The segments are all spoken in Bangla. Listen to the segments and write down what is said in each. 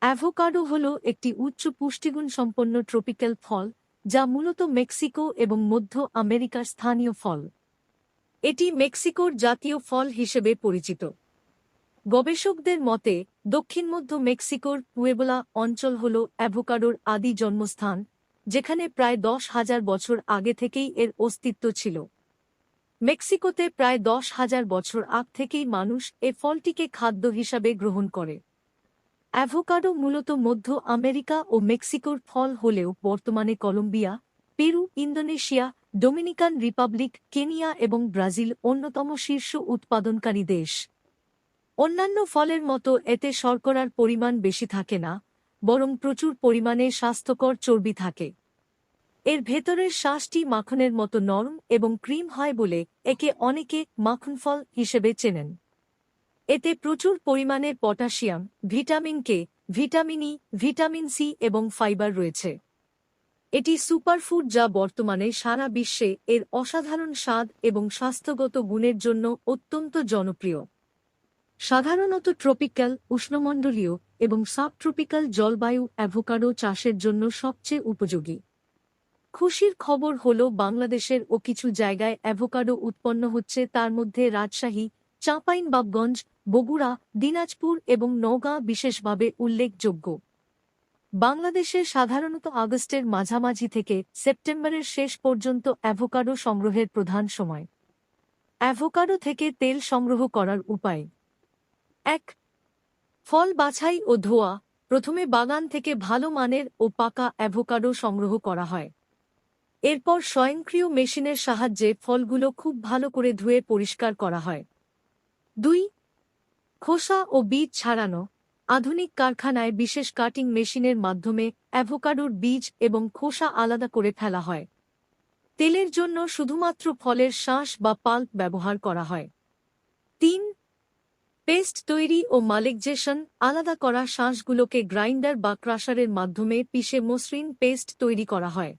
অ্যাভোকাডো হল একটি উচ্চ পুষ্টিগুণ সম্পন্ন ট্রপিক্যাল ফল যা মূলত মেক্সিকো এবং মধ্য আমেরিকার স্থানীয় ফল। এটি মেক্সিকোর জাতীয় ফল হিসেবে পরিচিত। গবেষকদের মতে দক্ষিণ মধ্য মেক্সিকোর পুয়েবলা অঞ্চল হল অ্যাভোকাডোর আদি জন্মস্থান, যেখানে প্রায় 10,000 বছর আগে থেকেই এর অস্তিত্ব ছিল। মেক্সিকোতে প্রায় 10,000 বছর আগ থেকেই মানুষ এ ফলটিকে খাদ্য হিসাবে গ্রহণ করে। অ্যাভোকাডো মূলত মধ্য আমেরিকা ও মেক্সিকোর ফল হলেও বর্তমানে Colombia, Peru, Indonesia, Dominican Republic, Kenya এবং ব্রাজিল অন্যতম শীর্ষ উৎপাদনকারী দেশ। অন্যান্য ফলের মতো এতে শর্করার পরিমাণ বেশি থাকে না, বরং প্রচুর পরিমাণে স্বাস্থ্যকর চর্বি থাকে। এর ভেতরের শাঁসটি মাখনের মতো নরম এবং ক্রিম হয় বলে একে অনেকে মাখন ফল হিসেবে চেনেন। এতে প্রচুর পরিমাণে potassium, vitamin K, vitamin E, vitamin C এবং ফাইবার রয়েছে। এটি সুপারফুড যা বর্তমানে সারা বিশ্বে এর অসাধারণ স্বাদ এবং স্বাস্থ্যগত গুণের জন্য অত্যন্ত জনপ্রিয়। সাধারণত ট্রপিক্যাল, উষ্ণমণ্ডলীয় এবং সাবট্রপিক্যাল জলবায়ু অ্যাভোকাডো চাষের জন্য সবচেয়ে উপযোগী। খুশির খবর হল বাংলাদেশের ও কিছু জায়গায় অ্যাভোকাডো উৎপন্ন হচ্ছে, তার মধ্যে রাজশাহী, চাঁপাইনবাবগঞ্জ, বগুড়া, দিনাজপুর এবং নওগাঁ বিশেষভাবে উল্লেখযোগ্য। বাংলাদেশে সাধারণত আগস্টের মাঝামাঝি থেকে সেপ্টেম্বরের শেষ পর্যন্ত অ্যাভোকাডো সংগ্রহের প্রধান সময়। অ্যাভোকাডো থেকে তেল সংগ্রহ করার উপায়: ১. ফল বাছাই ও ধোয়া। প্রথমে বাগান থেকে ভালো মানের ও পাকা অ্যাভোকাডো সংগ্রহ করা হয়। এরপর স্বয়ংক্রিয় মেশিনের সাহায্যে ফলগুলো খুব ভালো করে ধুয়ে পরিষ্কার করা হয়। ২. খোসা ও বীজ ছাড়ানো। আধুনিক কারখানায় বিশেষ কাটিং মেশিনের মাধ্যমে অ্যাভোকাডোর বীজ এবং খোসা আলাদা করে ফেলা হয়। তেলের জন্য শুধুমাত্র ফলের শাঁস বা পাল্প ব্যবহার করা হয়। ৩. পেস্ট তৈরি ও মালিকজেশন। আলাদা করা শাঁসগুলোকে গ্রাইন্ডার বা ক্রাশারের মাধ্যমে পিষে মসৃণ পেস্ট তৈরি করা হয়।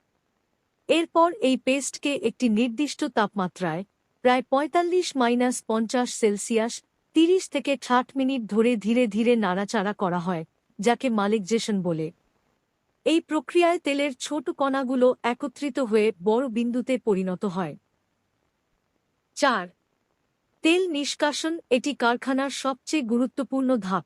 এরপর এই পেস্টকে একটি নির্দিষ্ট তাপমাত্রায় প্রায় 45-50 সেলসিয়াস 30 থেকে 60 মিনিট ধরে ধীরে ধীরে নাড়াচাড়া করা হয়, যাকে মালিকজেশন বলে। এই প্রক্রিয়ায় তেলের ছোট কণাগুলো একত্রিত হয়ে বড় বিন্দুতে পরিণত হয়। ৪. তেল নিষ্কাশন। এটি কারখানার সবচেয়ে গুরুত্বপূর্ণ ধাপ।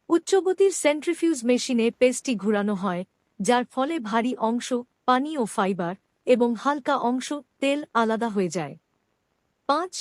উচ্চগতির সেন্ট্রিফিউজ মেশিনে পেস্টটি ঘুরানো হয়, যার ফলে ভারী অংশ, পানি ও ফাইবার, এবং হালকা অংশ, তেল আলাদা হয়ে যায়। ৫.